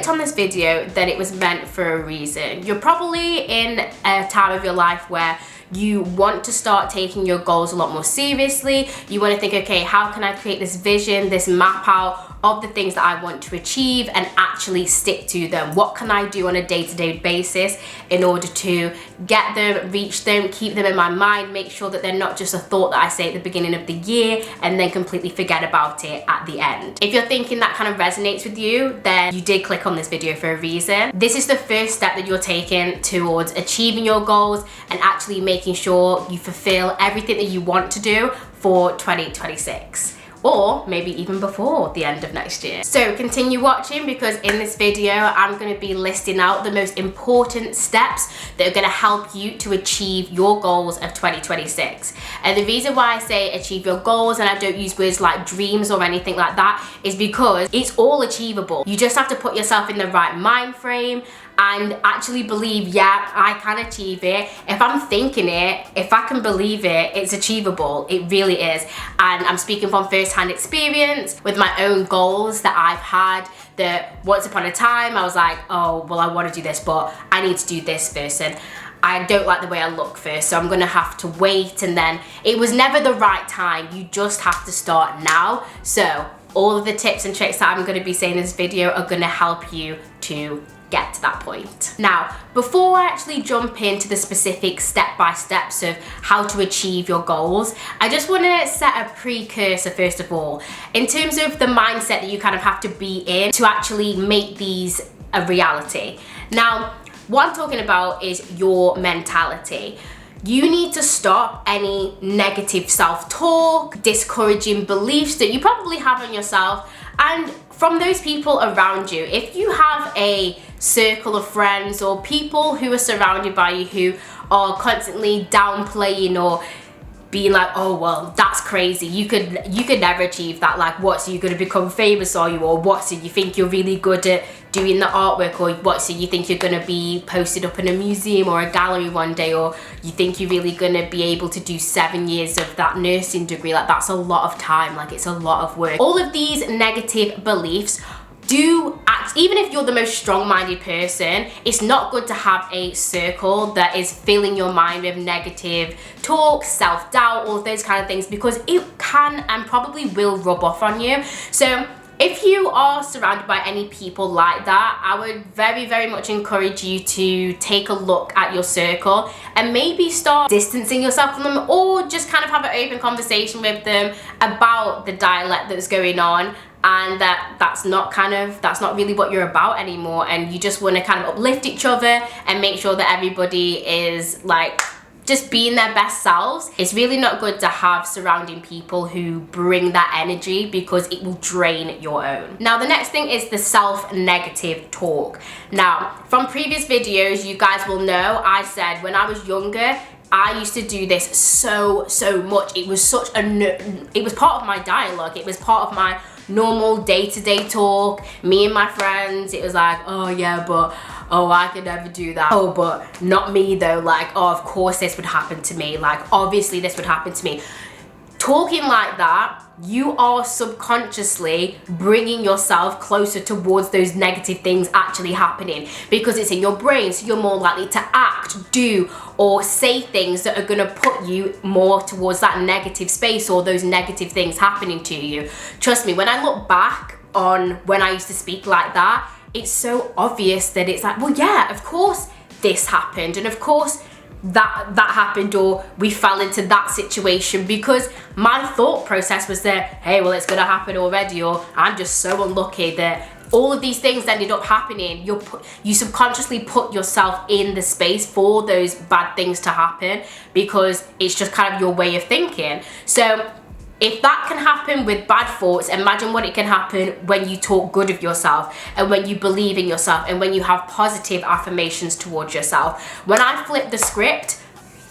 clicked on this video, then it was meant for a reason. You're probably in a time of your life where you want to start taking your goals a lot more seriously. You want to think, okay, how can I create this vision, this map out of the things that I want to achieve and actually stick to them? What can I do on a day-to-day basis in order to get them, reach them, keep them in my mind, make sure that they're not just a thought that I say at the beginning of the year and then completely forget about it at the end. If you're thinking that kind of resonates with you, then you did click on this video for a reason. This is the first step that you're taking towards achieving your goals and actually making sure you fulfill everything that you want to do for 2026. Or maybe even before the end of next year. So continue watching, because in this video I'm going to be listing out the most important steps that are going to help you to achieve your goals of 2026. And the reason why I say achieve your goals and I don't use words like dreams or anything like that is because it's all achievable. You just have to put yourself in the right mind frame and actually believe, yeah, I can achieve it. If I'm thinking it, if I can believe it, it's achievable. It really is. And I'm speaking from first-hand experience with my own goals that I've had, that once upon a time I was like, oh, well, I want to do this, but I need to do this first. And I don't like the way I look first, so I'm gonna have to wait. And then it was never the right time. You just have to start now. So all of the tips and tricks that I'm gonna be saying in this video are gonna help you to get to that point. Now, before I actually jump into the specific step-by-steps of how to achieve your goals, I just want to set a precursor first of all, in terms of the mindset that you kind of have to be in to actually make these a reality. Now, what I'm talking about is your mentality. You need to stop any negative self-talk, discouraging beliefs that you probably have on yourself and from those people around you. If you have a circle of friends or people who are surrounded by you who are constantly downplaying or being like, oh well, that's crazy, you could never achieve that, like what, so you're gonna become famous, are you? Or what, so you think you're really good at doing the artwork? Or what, so you think you're gonna be posted up in a museum or a gallery one day? Or you think you're really gonna be able to do 7 years of that nursing degree? Like, that's a lot of time, like it's a lot of work. All of these negative beliefs do act, even if you're the most strong-minded person, it's not good to have a circle that is filling your mind with negative talk, self-doubt, all of those kind of things, because it can and probably will rub off on you. So if you are surrounded by any people like that, I would very, very much encourage you to take a look at your circle and maybe start distancing yourself from them, or just kind of have an open conversation with them about the dialect that's going on, and that's not really what you're about anymore, and you just want to kind of uplift each other and make sure that everybody is like just being their best selves. It's really not good to have surrounding people who bring that energy, because it will drain your own. Now, the next thing is the self-negative talk. Now, from previous videos, you guys will know I said when I was younger, I used to do this so much. It was it was part of my dialogue. It was part of my normal day-to-day talk. Me and my friends, it was like, oh yeah, but oh, I could never do that. Oh, but not me though. Like, oh, of course this would happen to me. Like, obviously this would happen to me. Talking like that, you are subconsciously bringing yourself closer towards those negative things actually happening, because it's in your brain, so you're more likely to act, do, or say things that are going to put you more towards that negative space or those negative things happening to you. Trust me, when I look back on when I used to speak like that, it's so obvious that it's like, well, yeah, of course this happened, and of course that happened, or we fell into that situation, because my thought process was there, hey, well, it's gonna happen already, or I'm just so unlucky that all of these things ended up happening. You subconsciously put yourself in the space for those bad things to happen, because it's just kind of your way of thinking. So if that can happen with bad thoughts, imagine what it can happen when you talk good of yourself, and when you believe in yourself, and when you have positive affirmations towards yourself. When I flipped the script,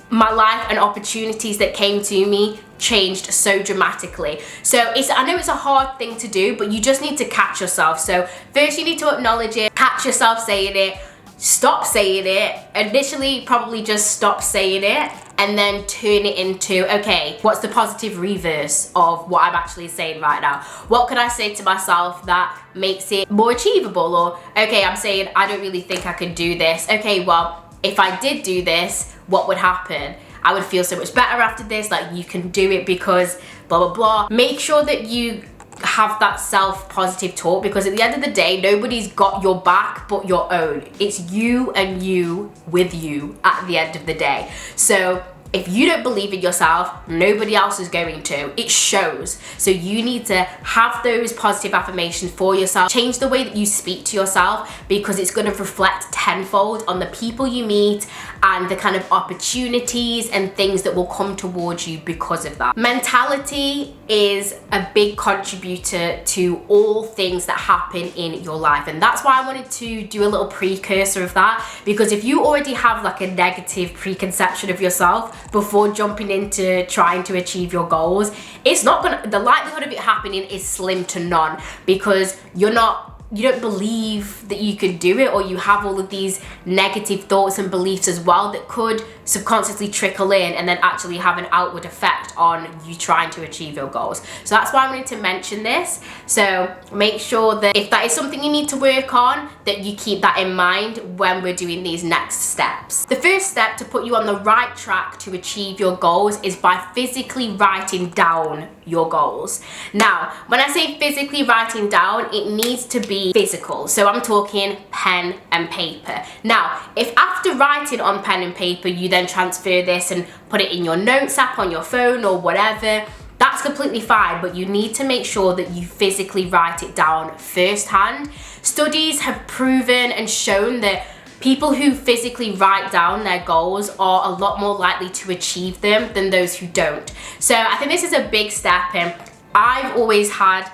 my life and opportunities that came to me changed so dramatically. So I know it's a hard thing to do, but you just need to catch yourself. So first you need to acknowledge it, catch yourself saying it, stop saying it, initially probably just stop saying it, and then turn it into, okay, what's the positive reverse of what I'm actually saying right now? What could I say to myself that makes it more achievable? Or, okay, I'm saying I don't really think I can do this. Okay, well, if I did do this, what would happen? I would feel so much better after this. Like, you can do it because blah, blah, blah. Make sure that you have that self-positive talk, because at the end of the day, nobody's got your back but your own. It's you and you with you at the end of the day. So if you don't believe in yourself, nobody else is going to. It shows. So you need to have those positive affirmations for yourself. Change the way that you speak to yourself, because it's going to reflect tenfold on the people you meet and the kind of opportunities and things that will come towards you because of that. Mentality is a big contributor to all things that happen in your life, and that's why I wanted to do a little precursor of that, because if you already have like a negative preconception of yourself before jumping into trying to achieve your goals, it's not gonna, the likelihood of it happening is slim to none, because you don't believe that you could do it, or you have all of these negative thoughts and beliefs as well that could subconsciously trickle in and then actually have an outward effect on you trying to achieve your goals. So that's why I wanted to mention this. So make sure that if that is something you need to work on, that you keep that in mind when we're doing these next steps. The first step to put you on the right track to achieve your goals is by physically writing down your goals. Now, when I say physically writing down, it needs to be physical. So I'm talking pen and paper. Now, if after writing on pen and paper, you then transfer this and put it in your notes app on your phone or whatever, that's completely fine, but you need to make sure that you physically write it down firsthand. Studies have proven and shown that people who physically write down their goals are a lot more likely to achieve them than those who don't. So I think this is a big step, and I've always had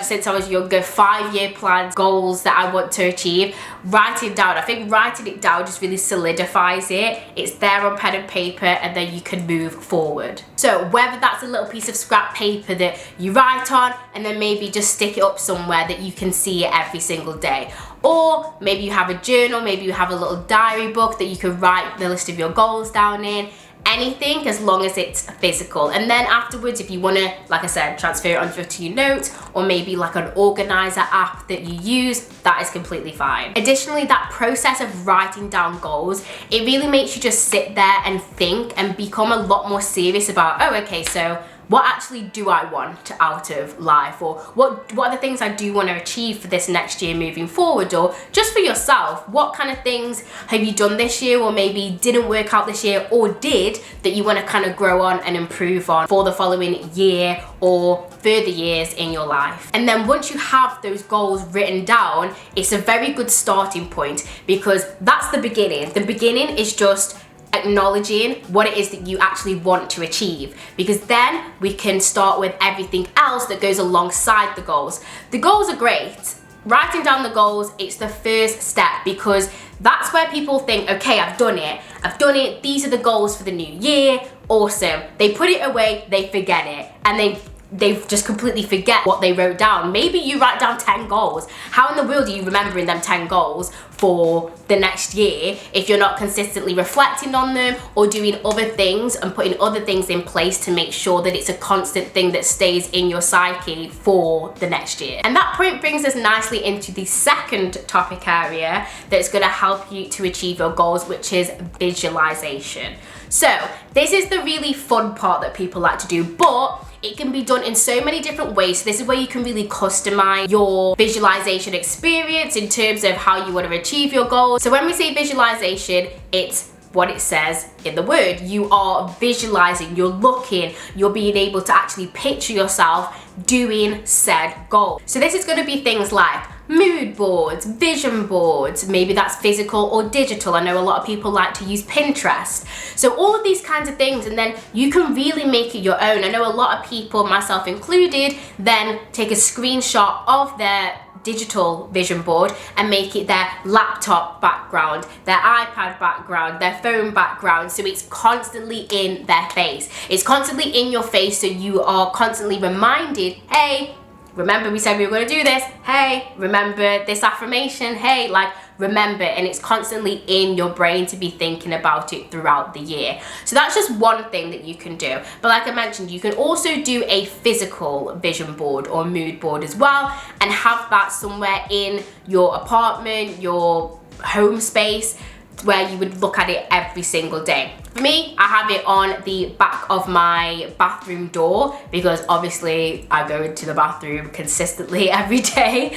since I was younger, 5-year plans, goals that I want to achieve. Writing down, I think writing it down just really solidifies it. It's there on pen and paper, and then you can move forward. So whether that's a little piece of scrap paper that you write on and then maybe just stick it up somewhere that you can see it every single day, or maybe you have a journal, maybe you have a little diary book that you can write the list of your goals down in. Anything, as long as it's physical. And then afterwards, if you want to, like I said, transfer it onto your notes, or maybe like an organizer app that you use, that is completely fine. Additionally, that process of writing down goals, it really makes you just sit there and think and become a lot more serious about, oh, okay, so what actually do I want out of life, or what are the things I do want to achieve for this next year moving forward, or just for yourself, what kind of things have you done this year, or maybe didn't work out this year, or did, that you want to kind of grow on and improve on for the following year or further years in your life. And then once you have those goals written down, it's a very good starting point, because that's the beginning. The beginning is just acknowledging what it is that you actually want to achieve, because then we can start with everything else that goes alongside the goals. The goals are great. Writing down the goals, it's the first step, because that's where people think, okay, I've done it, these are the goals for the new year, awesome. They put it away, they forget it, and they just completely forget what they wrote down. Maybe you write down 10 goals. How in the world are you remembering them 10 goals for the next year if you're not consistently reflecting on them or doing other things and putting other things in place to make sure that it's a constant thing that stays in your psyche for the next year? And that point brings us nicely into the second topic area that's going to help you to achieve your goals, which is visualization. So this is the really fun part that people like to do, but it can be done in so many different ways. So this is where you can really customize your visualization experience in terms of how you want to achieve your goals. So when we say visualization, it's what it says in the word. You are visualizing, you're looking, you're being able to actually picture yourself doing said goal. So this is going to be things like mood boards, vision boards, maybe that's physical or digital. I know a lot of people like to use Pinterest. So all of these kinds of things, and then you can really make it your own. I know a lot of people, myself included, then take a screenshot of their digital vision board and make it their laptop background, their iPad background, their phone background, so it's constantly in their face. It's constantly in your face, so you are constantly reminded, hey, remember we said we were going to do this, hey, remember this affirmation, hey, like remember, and it's constantly in your brain to be thinking about it throughout the year. So that's just one thing that you can do. But like I mentioned, you can also do a physical vision board or mood board as well, and have that somewhere in your apartment, your home space, where you would look at it every single day. For me, I have it on the back of my bathroom door, because obviously I go into the bathroom consistently every day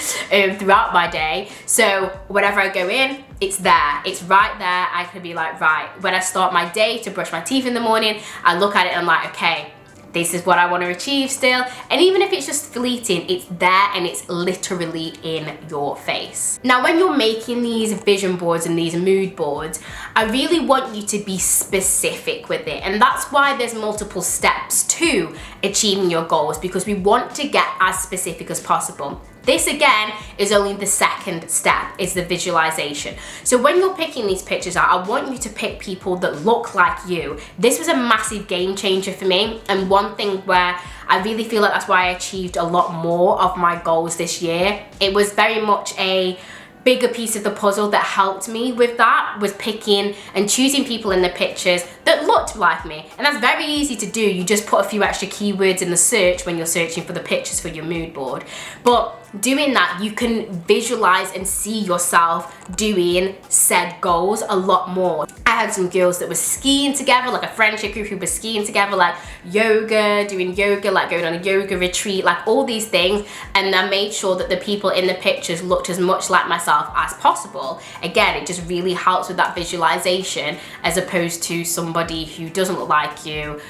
throughout my day. So whenever I go in, it's there, it's right there. I can be like, right, when I start my day to brush my teeth in the morning, I look at it and I'm like, okay, this is what I want to achieve still. And even if it's just fleeting, it's there and it's literally in your face. Now, when you're making these vision boards and these mood boards, I really want you to be specific with it. And that's why there's multiple steps to achieving your goals, because we want to get as specific as possible. This again is only the second step, is the visualization. So when you're picking these pictures out, I want you to pick people that look like you. This was a massive game changer for me, and one thing where I really feel like that's why I achieved a lot more of my goals this year. It was very much a bigger piece of the puzzle that helped me with that, was picking and choosing people in the pictures that looked like me. And that's very easy to do. You just put a few extra keywords in the search when you're searching for the pictures for your mood board. But doing that, you can visualize and see yourself doing said goals a lot more. I had some girls that were skiing together, like a friendship group who were skiing together, like yoga, doing yoga, like going on a yoga retreat, like all these things. And I made sure that the people in the pictures looked as much like myself as possible. Again, it just really helps with that visualization, as opposed to somebody who doesn't look like you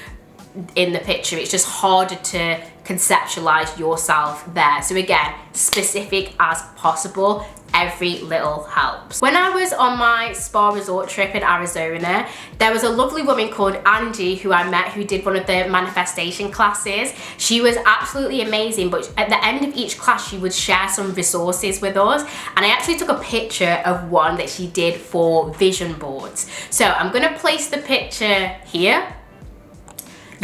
in the picture. It's just harder to conceptualize yourself there. So again, specific as possible. Every little helps. When I was on my spa resort trip in Arizona, there was a lovely woman called Angie who I met, who did one of the manifestation classes. She was absolutely amazing, but at the end of each class she would share some resources with us, and I actually took a picture of one that she did for vision boards. So I'm gonna place the picture here.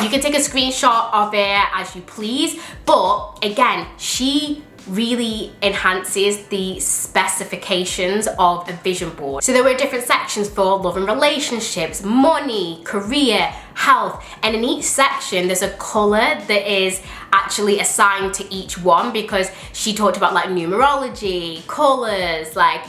You can take a screenshot of it as you please, but again, she really enhances the specifications of a vision board. So there were different sections for love and relationships, money, career, health, and in each section there's a color that is actually assigned to each one, because she talked about like numerology, colors, like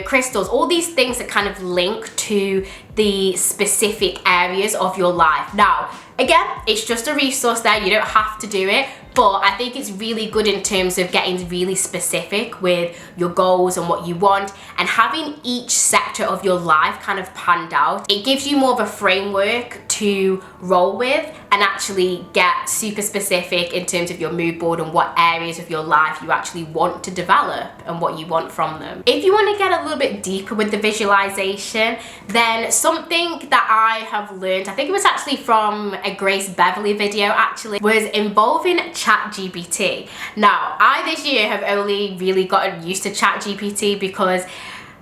crystals, all these things that kind of link to the specific areas of your life. Now, again, it's just a resource there, you don't have to do it, but I think it's really good in terms of getting really specific with your goals and what you want, and having each sector of your life kind of panned out. It gives you more of a framework to roll with and actually get super specific in terms of your mood board and what areas of your life you actually want to develop and what you want from them. If you want to get a little bit deeper with the visualization, then something that I have learned, I think it was actually from a Grace Beverly video actually, was involving ChatGPT. Now, I this year have only really gotten used to ChatGPT because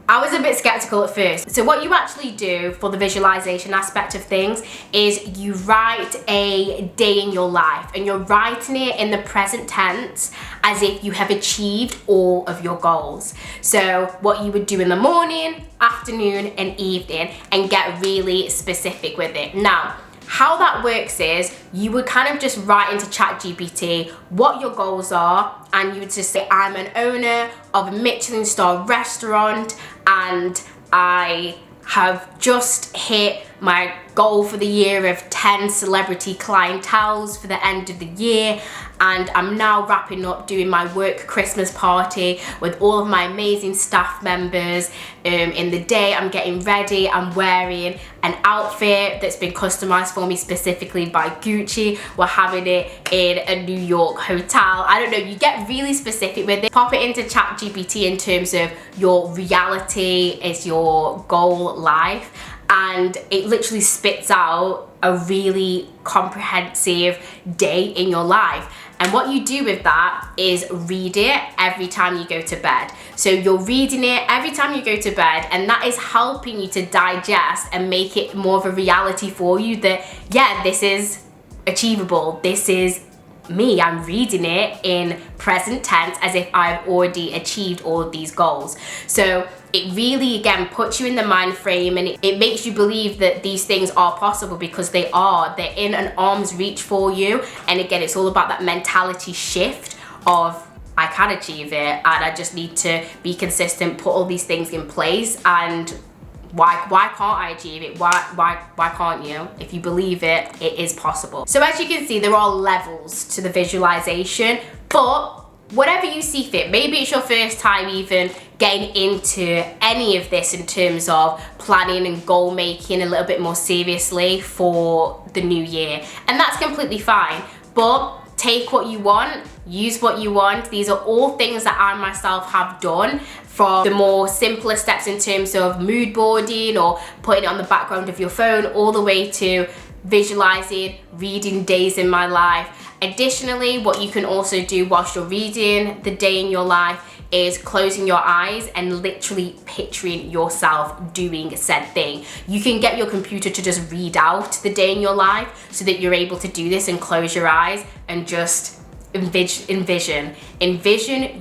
I was a bit skeptical at first. So what you actually do for the visualization aspect of things is you write a day in your life, and you're writing it in the present tense as if you have achieved all of your goals. So what you would do in the morning, afternoon, and evening, and get really specific with it. Now, how that works is you would kind of just write into ChatGPT what your goals are, and you would just say, I'm an owner of a Michelin star restaurant and I have just hit my goal for the year of 10 celebrity clienteles for the end of the year, and I'm now wrapping up doing my work Christmas party with all of my amazing staff members. In the day I'm getting ready, I'm wearing an outfit that's been customized for me specifically by Gucci. We're having it in a New York hotel. I don't know, you get really specific with it. Pop it into ChatGPT in terms of your reality is your goal life, and it literally spits out a really comprehensive day in your life. And what you do with that is read it every time you go to bed. So you're reading it every time you go to bed, and that is helping you to digest and make it more of a reality for you that, yeah, this is achievable. This is me. I'm reading it in present tense as if I've already achieved all of these goals. So it really, again, puts you in the mind frame, and it makes you believe that these things are possible, because they are. They're in an arm's reach for you. And again, it's all about that mentality shift of, I can achieve it, and I just need to be consistent, put all these things in place, and why can't I achieve it? Why can't you? If you believe it, it is possible. So as you can see, there are levels to the visualization, but whatever you see fit, maybe it's your first time even getting into any of this in terms of planning and goal making a little bit more seriously for the new year, and that's completely fine. But take what you want, use what you want. These are all things that I myself have done, from the more simpler steps in terms of mood boarding or putting it on the background of your phone, all the way to visualizing, reading days in my life. Additionally, what you can also do whilst you're reading the day in your life is closing your eyes and literally picturing yourself doing said thing. You can get your computer to just read out the day in your life so that you're able to do this and close your eyes and just envision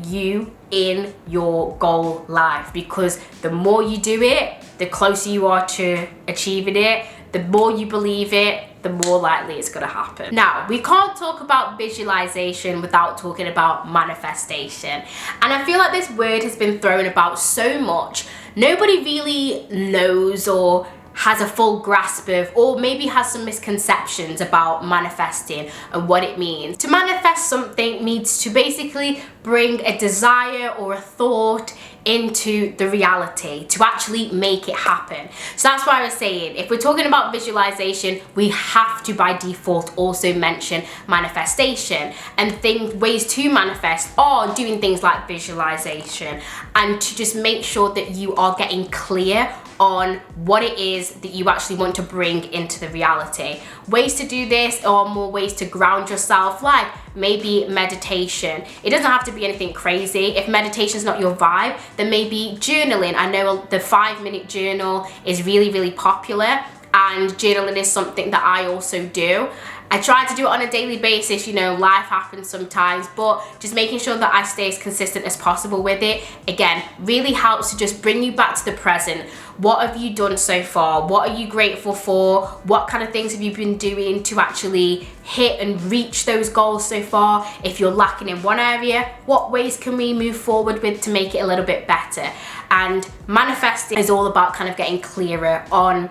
you in your goal life, because the more you do it, the closer you are to achieving it. The more you believe it, the more likely it's gonna happen. Now, we can't talk about visualization without talking about manifestation. And I feel like this word has been thrown about so much. Nobody really knows or has a full grasp of, or maybe has some misconceptions about manifesting and what it means. To manifest something means to basically bring a desire or a thought into the reality, to actually make it happen. So that's why I was saying, if we're talking about visualization, we have to by default also mention manifestation. And ways to manifest are doing things like visualization, and to just make sure that you are getting clear on what it is that you actually want to bring into the reality. Ways to do this are more ways to ground yourself, like maybe meditation. It doesn't have to be anything crazy. If meditation is not your vibe, then maybe journaling. I know the 5-minute journal is really popular, and journaling is something that I also do. I try to do it on a daily basis, you know, life happens sometimes, but just making sure that I stay as consistent as possible with it, again, really helps to just bring you back to the present. What have you done so far? What are you grateful for? What kind of things have you been doing to actually hit and reach those goals so far? If you're lacking in one area, what ways can we move forward with to make it a little bit better? And manifesting is all about kind of getting clearer on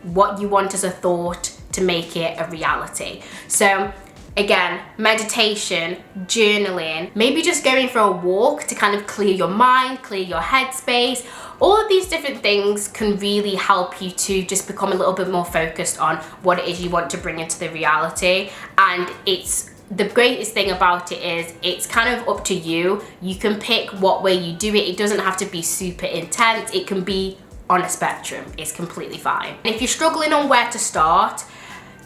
what you want as a thought to make it a reality. So again, meditation, journaling, maybe just going for a walk to kind of clear your mind, clear your headspace. All of these different things can really help you to just become a little bit more focused on what it is you want to bring into the reality. And the greatest thing about it is it's kind of up to you. You can pick what way you do it. It doesn't have to be super intense. It can be on a spectrum. It's completely fine. And if you're struggling on where to start,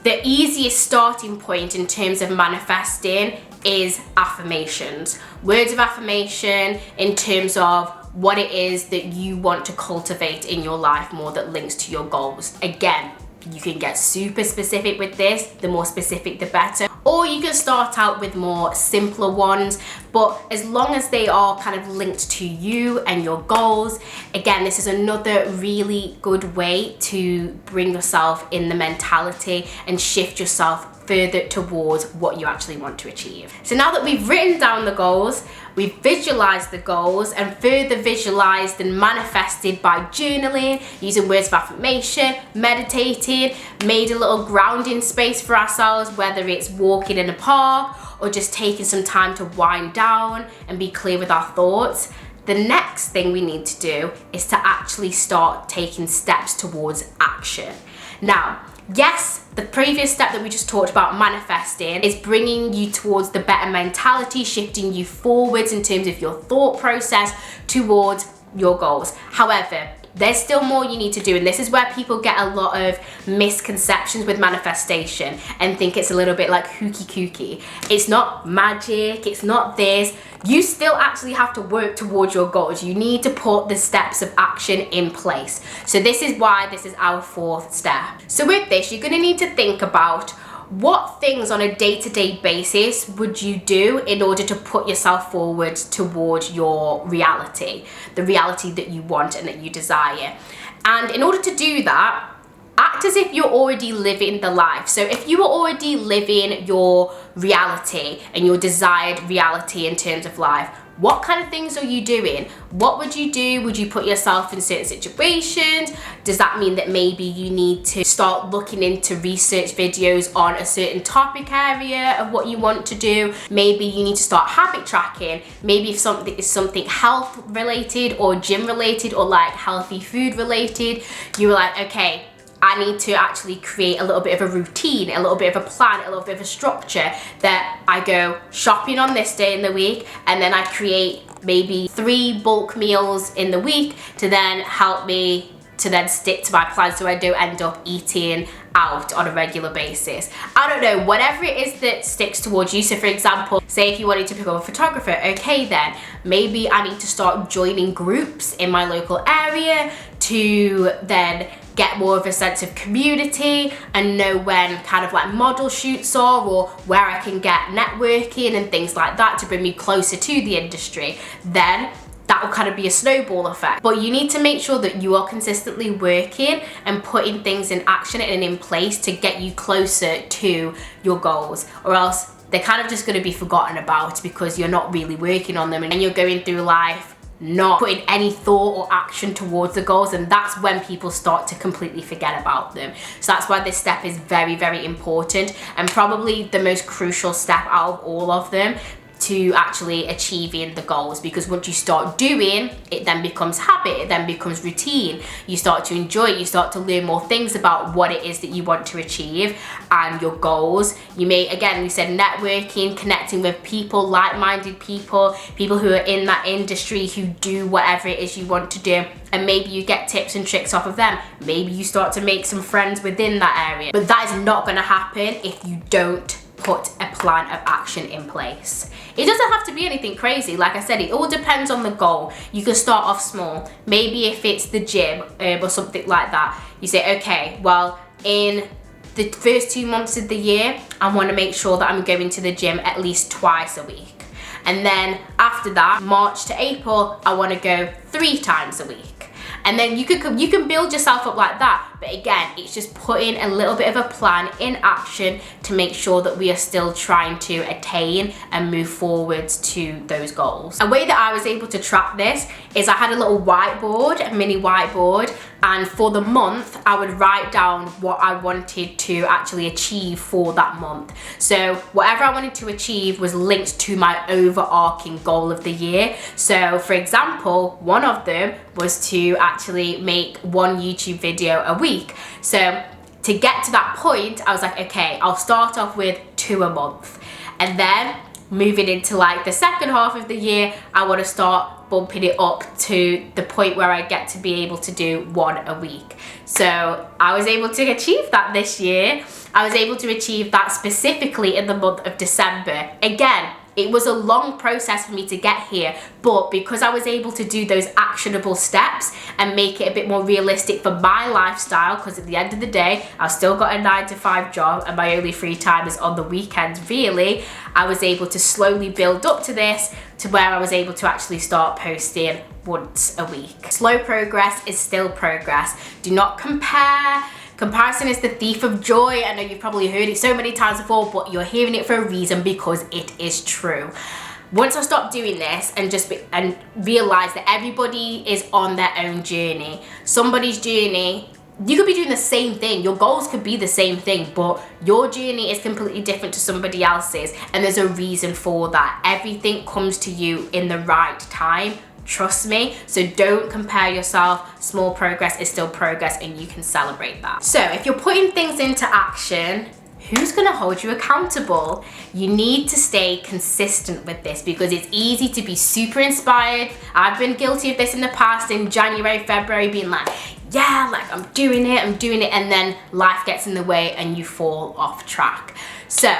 the easiest starting point in terms of manifesting is affirmations. Words of affirmation in terms of what it is that you want to cultivate in your life more that links to your goals. Again, you can get super specific with this. The more specific, the better. Or you can start out with more simpler ones, but as long as they are kind of linked to you and your goals, again, this is another really good way to bring yourself in the mentality and shift yourself further towards what you actually want to achieve. So now that we've written down the goals, we've visualized the goals, and further visualized and manifested by journaling, using words of affirmation, meditating, made a little grounding space for ourselves, whether it's walking in a park or just taking some time to wind down and be clear with our thoughts. The next thing we need to do is to actually start taking steps towards action. Now, yes, the previous step that we just talked about, manifesting, is bringing you towards the better mentality, shifting you forwards in terms of your thought process towards your goals. However, there's still more you need to do, and this is where people get a lot of misconceptions with manifestation and think it's a little bit like hooky kooky. It's not magic, it's not this. You still actually have to work towards your goals. You need to put the steps of action in place. So this is why this is our fourth step. So with this, you're going to need to think about what things on a day-to-day basis would you do in order to put yourself forward towards your reality, the reality that you want and that you desire? And in order to do that, act as if you're already living the life. So if you are already living your reality and your desired reality in terms of life, what kind of things are you doing? What would you do? Would you put yourself in certain situations? Does that mean that maybe you need to start looking into research videos on a certain topic area of what you want to do? Maybe you need to start habit tracking. Maybe if something is something health related or gym related or like healthy food related, you're like, okay, I need to actually create a little bit of a routine, a little bit of a plan, a little bit of a structure that I go shopping on this day in the week, and then I create maybe 3 bulk meals in the week to then help me to then stick to my plan so I don't end up eating out on a regular basis. I don't know, whatever it is that sticks towards you. So for example, say if you wanted to pick up a photographer, okay then, maybe I need to start joining groups in my local area to then get more of a sense of community and know when kind of like model shoots are or where I can get networking and things like that to bring me closer to the industry. Then that will kind of be a snowball effect. But you need to make sure that you are consistently working and putting things in action and in place to get you closer to your goals, or else they're kind of just going to be forgotten about because you're not really working on them and you're going through life not putting any thought or action towards the goals, and that's when people start to completely forget about them. So that's why this step is very, very important and probably the most crucial step out of all of them to actually achieving the goals, because once you start doing it, then becomes habit, it then becomes routine. You start to enjoy it, you start to learn more things about what it is that you want to achieve and your goals. You may, again, we said networking, connecting with people, like-minded people, people who are in that industry who do whatever it is you want to do, and maybe you get tips and tricks off of them. Maybe you start to make some friends within that area, but that is not going to happen if you don't put a plan of action in place. It doesn't have to be anything crazy. Like I said, it all depends on the goal. You can start off small. Maybe if it's the gym or something like that, you say, okay, well, in the first 2 months of the year, I want to make sure that I'm going to the gym at least twice a week. And then after that, March to April, I want to go 3 times a week. And then you can build yourself up like that. But again, it's just putting a little bit of a plan in action to make sure that we are still trying to attain and move forwards to those goals. A way that I was able to track this is I had a little whiteboard, a mini whiteboard, and for the month, I would write down what I wanted to actually achieve for that month. So whatever I wanted to achieve was linked to my overarching goal of the year. So for example, one of them was to actually make 1 YouTube video a week. So to get to that point, I was like, okay, I'll start off with 2 a month. And then moving into like the second half of the year, I want to start bumping it up to the point where I get to be able to do 1 a week. So I was able to achieve that this year. I was able to achieve that specifically in the month of December. Again, it was a long process for me to get here, but because I was able to do those actionable steps and make it a bit more realistic for my lifestyle, because at the end of the day, I've still got a 9-to-5 job and my only free time is on the weekends, really, I was able to slowly build up to this, to where I was able to actually start posting once a week. Slow progress is still progress. Do not compare. Comparison is the thief of joy. I know you've probably heard it so many times before, but you're hearing it for a reason, because it is true. Once I stopped doing this and realized that everybody is on their own journey, somebody's journey, you could be doing the same thing, your goals could be the same thing, but your journey is completely different to somebody else's, and there's a reason for that. Everything comes to you in the right time. Trust me. So don't compare yourself. Small progress is still progress, and you can celebrate that. So if you're putting things into action, who's going to hold you accountable? You need to stay consistent with this, because it's easy to be super inspired. I've been guilty of this in the past, in January, February, being like, yeah, like I'm doing it, and then life gets in the way and you fall off track. So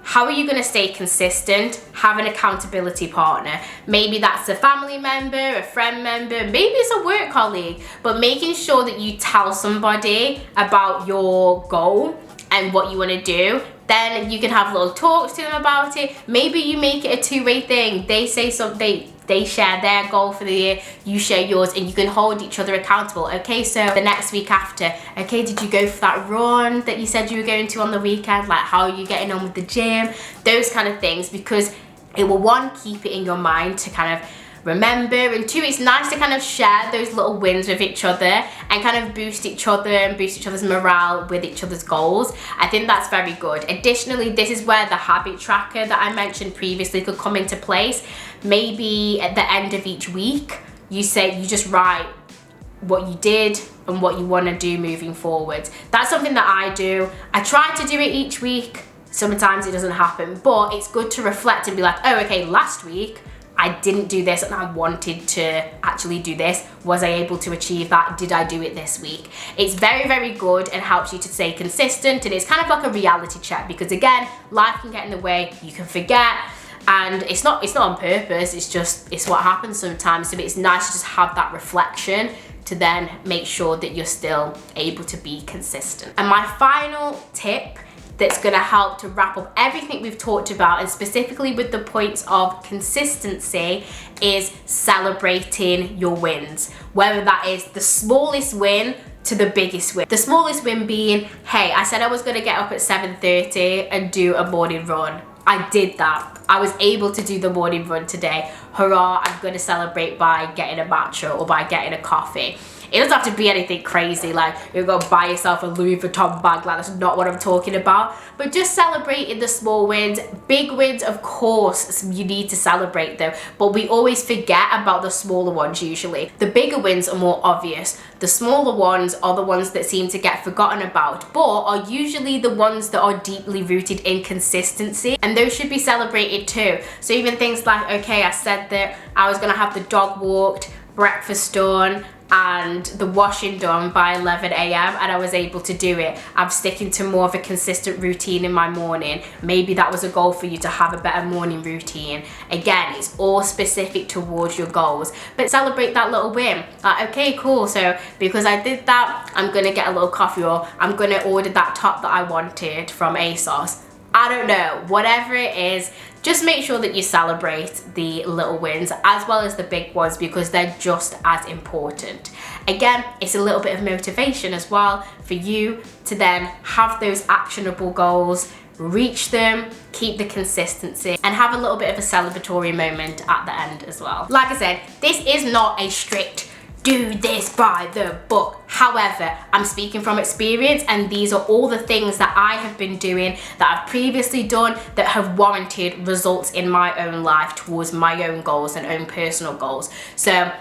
how are you going to stay consistent? Have an accountability partner. Maybe that's a family member, a friend member, maybe it's a work colleague, but making sure that you tell somebody about your goal and what you want to do, then you can have little talks to them about it. Maybe you make it a two-way thing. They say something, they share their goal for the year, you share yours, and you can hold each other accountable. Okay, so the next week after, okay, did you go for that run that you said you were going to on the weekend? Like, how are you getting on with the gym? Those kind of things, because it will, one, keep it in your mind to kind of remember, and two, it's nice to kind of share those little wins with each other and kind of boost each other and boost each other's morale with each other's goals. I think that's very good. Additionally, this is where the habit tracker that I mentioned previously could come into place. Maybe at the end of each week, you just write what you did and what you want to do moving forward. That's something that I do. I try to do it each week. Sometimes it doesn't happen, but it's good to reflect and be like, oh, okay, last week I didn't do this and I wanted to actually do this. Was I able to achieve that? Did I do it this week? It's very, very good and helps you to stay consistent, and it's kind of like a reality check, because again, life can get in the way, you can forget, and it's not on purpose, it's what happens sometimes. So it's nice to just have that reflection to then make sure that you're still able to be consistent. And my final tip that's going to help to wrap up everything we've talked about, and specifically with the points of consistency, is celebrating your wins. Whether that is the smallest win to the biggest win. The smallest win being, hey, I said I was going to get up at 7:30 and do a morning run. I did that. I was able to do the morning run today. Hurrah, I'm going to celebrate by getting a matcha or by getting a coffee. It doesn't have to be anything crazy, like you're gonna buy yourself a Louis Vuitton bag. Like, that's not what I'm talking about. But just celebrating the small wins. Big wins, of course, you need to celebrate them, but we always forget about the smaller ones usually. The bigger wins are more obvious. The smaller ones are the ones that seem to get forgotten about, but are usually the ones that are deeply rooted in consistency, and those should be celebrated too. So even things like, okay, I said that I was gonna have the dog walked, breakfast done, and the washing done by 11 a.m. and I was able to do it. I'm sticking to more of a consistent routine in my morning. Maybe that was a goal for you, to have a better morning routine. Again, it's all specific towards your goals, but celebrate that little win. Like, okay, cool, so because I did that, I'm gonna get a little coffee, or I'm gonna order that top that I wanted from ASOS. I don't know, whatever it is, just make sure that you celebrate the little wins as well as the big ones, because they're just as important. Again, it's a little bit of motivation as well for you to then have those actionable goals, reach them, keep the consistency, and have a little bit of a celebratory moment at the end as well. Like I said, this is not a strict do this by the book. However, I'm speaking from experience, and these are all the things that I have been doing, that I've previously done, that have warranted results in my own life towards my own goals and own personal goals. So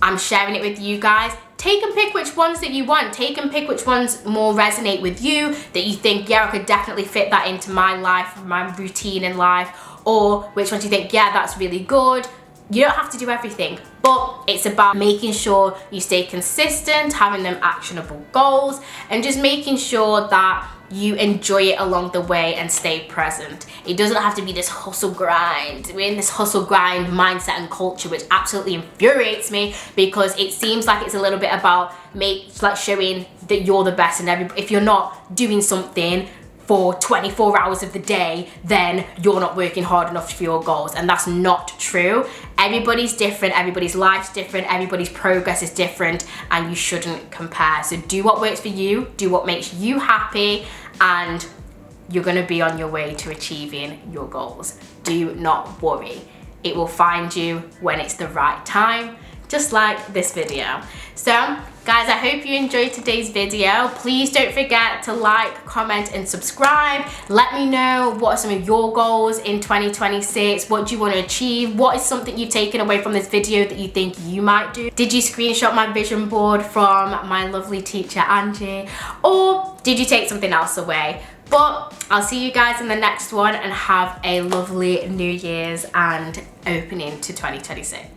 I'm sharing it with you guys. Take and pick which ones that you want. Take and pick which ones more resonate with you, that you think, yeah, I could definitely fit that into my life, my routine in life, or which ones you think, yeah, that's really good. You don't have to do everything, but it's about making sure you stay consistent, having them actionable goals, and just making sure that you enjoy it along the way and stay present. It doesn't have to be this hustle grind. We're in this hustle grind mindset and culture, which absolutely infuriates me, because it seems like it's a little bit about showing that you're the best, and if you're not doing something for 24 hours of the day, then you're not working hard enough for your goals. And that's not true. Everybody's different, everybody's life's different, everybody's progress is different, and you shouldn't compare. So do what works for you, do what makes you happy, and you're gonna be on your way to achieving your goals. Do not worry. It will find you when it's the right time, just like this video. So guys, I hope you enjoyed today's video. Please don't forget to like, comment, and subscribe. Let me know what are some of your goals in 2026. What do you want to achieve? What is something you've taken away from this video that you think you might do? Did you screenshot my vision board from my lovely teacher, Angie? Or did you take something else away? But I'll see you guys in the next one, and have a lovely New Year's and opening to 2026.